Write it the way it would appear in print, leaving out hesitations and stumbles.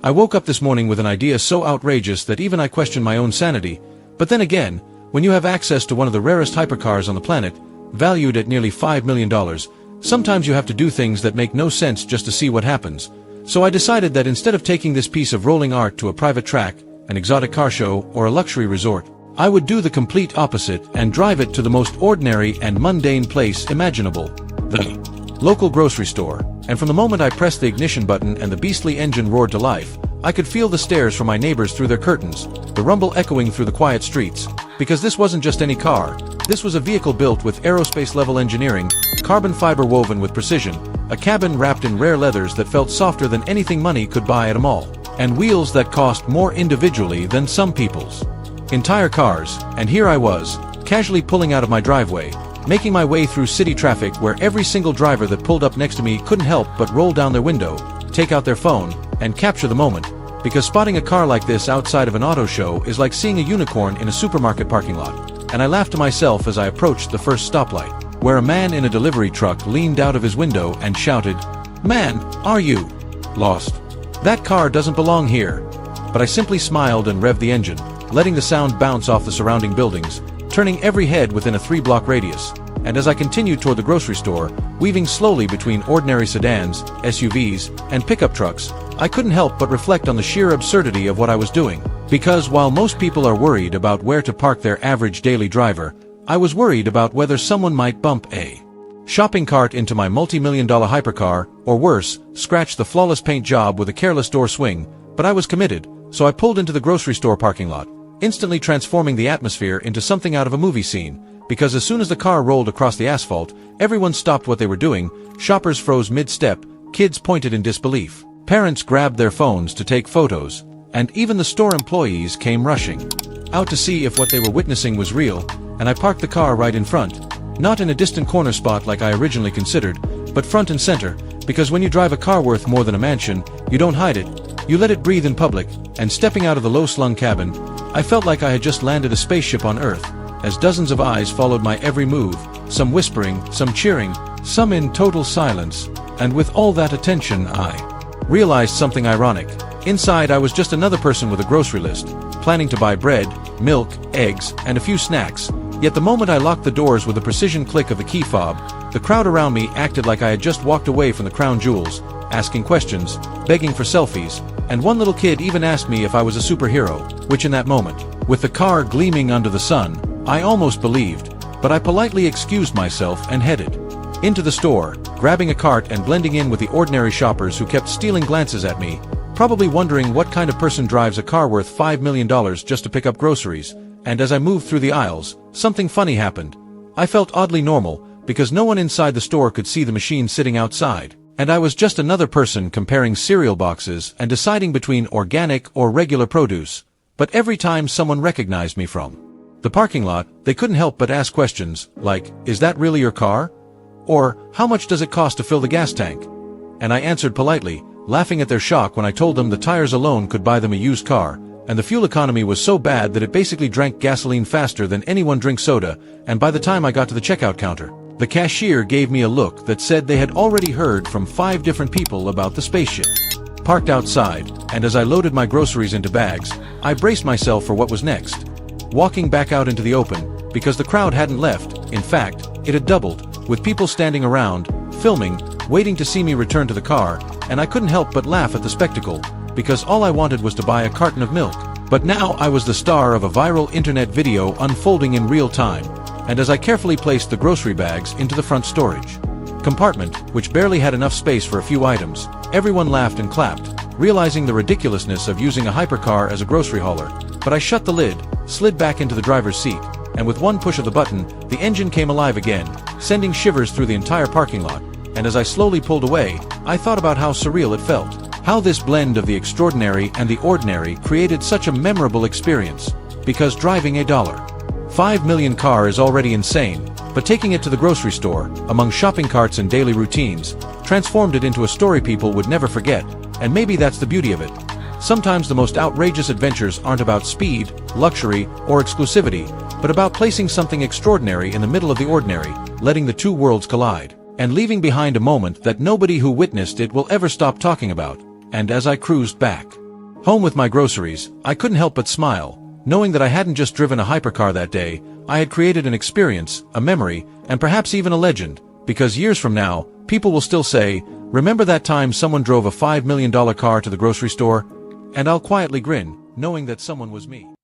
I woke up this morning with an idea so outrageous that even I questioned my own sanity, but then again, when you have access to one of the rarest hypercars on the planet, valued at nearly $5 million, sometimes you have to do things that make no sense just to see what happens. So I decided that instead of taking this piece of rolling art to a private track, an exotic car show, or a luxury resort, I would do the complete opposite and drive it to the most ordinary and mundane place imaginable, the local grocery store. And from the moment I pressed the ignition button and the beastly engine roared to life, I could feel the stares from my neighbors through their curtains, the rumble echoing through the quiet streets. Because this wasn't just any car, this was a vehicle built with aerospace-level engineering, carbon fiber woven with precision, a cabin wrapped in rare leathers that felt softer than anything money could buy at a mall, and wheels that cost more individually than some people's entire cars. And here I was, casually pulling out of my driveway, making my way through city traffic where every single driver that pulled up next to me couldn't help but roll down their window, take out their phone, and capture the moment. Because spotting a car like this outside of an auto show is like seeing a unicorn in a supermarket parking lot. And I laughed to myself as I approached the first stoplight, where a man in a delivery truck leaned out of his window and shouted, "Man, are you lost? That car doesn't belong here." But I simply smiled and revved the engine, letting the sound bounce off the surrounding buildings, turning every head within a 3-block radius. And as I continued toward the grocery store, weaving slowly between ordinary sedans, SUVs, and pickup trucks, I couldn't help but reflect on the sheer absurdity of what I was doing. Because while most people are worried about where to park their average daily driver, I was worried about whether someone might bump a shopping cart into my multi-million-dollar hypercar, or worse, scratch the flawless paint job with a careless door swing. But I was committed, so I pulled into the grocery store parking lot, instantly transforming the atmosphere into something out of a movie scene. Because as soon as the car rolled across the asphalt, everyone stopped what they were doing, shoppers froze mid-step, kids pointed in disbelief, parents grabbed their phones to take photos, and even the store employees came rushing out to see if what they were witnessing was real. And I parked the car right in front, not in a distant corner spot like I originally considered, but front and center, because when you drive a car worth more than a mansion, you don't hide it, you let it breathe in public. And stepping out of the low-slung cabin, I felt like I had just landed a spaceship on Earth, as dozens of eyes followed my every move, some whispering, some cheering, some in total silence. And with all that attention, I realized something ironic. Inside, I was just another person with a grocery list, planning to buy bread, milk, eggs, and a few snacks. Yet the moment I locked the doors with the precision click of the key fob, the crowd around me acted like I had just walked away from the crown jewels, asking questions, begging for selfies, and one little kid even asked me if I was a superhero, which in that moment, with the car gleaming under the sun, I almost believed. But I politely excused myself and headed into the store, grabbing a cart and blending in with the ordinary shoppers who kept stealing glances at me, probably wondering what kind of person drives a car worth $5 million just to pick up groceries. And as I moved through the aisles, something funny happened. I felt oddly normal, because no one inside the store could see the machine sitting outside. And I was just another person comparing cereal boxes and deciding between organic or regular produce. But every time someone recognized me from the parking lot, they couldn't help but ask questions, like, "Is that really your car?" Or, "How much does it cost to fill the gas tank?" And I answered politely, laughing at their shock when I told them the tires alone could buy them a used car, and the fuel economy was so bad that it basically drank gasoline faster than anyone drinks soda. And by the time I got to the checkout counter, the cashier gave me a look that said they had already heard from 5 different people about the spaceship parked outside. And as I loaded my groceries into bags, I braced myself for what was next. Walking back out into the open, because the crowd hadn't left. In fact, it had doubled, with people standing around, filming, waiting to see me return to the car. And I couldn't help but laugh at the spectacle, because all I wanted was to buy a carton of milk. But now I was the star of a viral internet video unfolding in real time. And as I carefully placed the grocery bags into the front storage compartment, which barely had enough space for a few items, everyone laughed and clapped, realizing the ridiculousness of using a hypercar as a grocery hauler. But I shut the lid, slid back into the driver's seat, and with one push of the button, the engine came alive again, sending shivers through the entire parking lot. And as I slowly pulled away, I thought about how surreal it felt. How this blend of the extraordinary and the ordinary created such a memorable experience. Because driving a $5 million car is already insane, but taking it to the grocery store, among shopping carts and daily routines, transformed it into a story people would never forget. And maybe that's the beauty of it. Sometimes the most outrageous adventures aren't about speed, luxury, or exclusivity, but about placing something extraordinary in the middle of the ordinary, letting the two worlds collide, and leaving behind a moment that nobody who witnessed it will ever stop talking about. And as I cruised back Home with my groceries, I couldn't help but smile, knowing that I hadn't just driven a hypercar that day, I had created an experience, a memory, and perhaps even a legend, because years from now, people will still say, "Remember that time someone drove a $5 million car to the grocery store?" And I'll quietly grin, knowing that someone was me.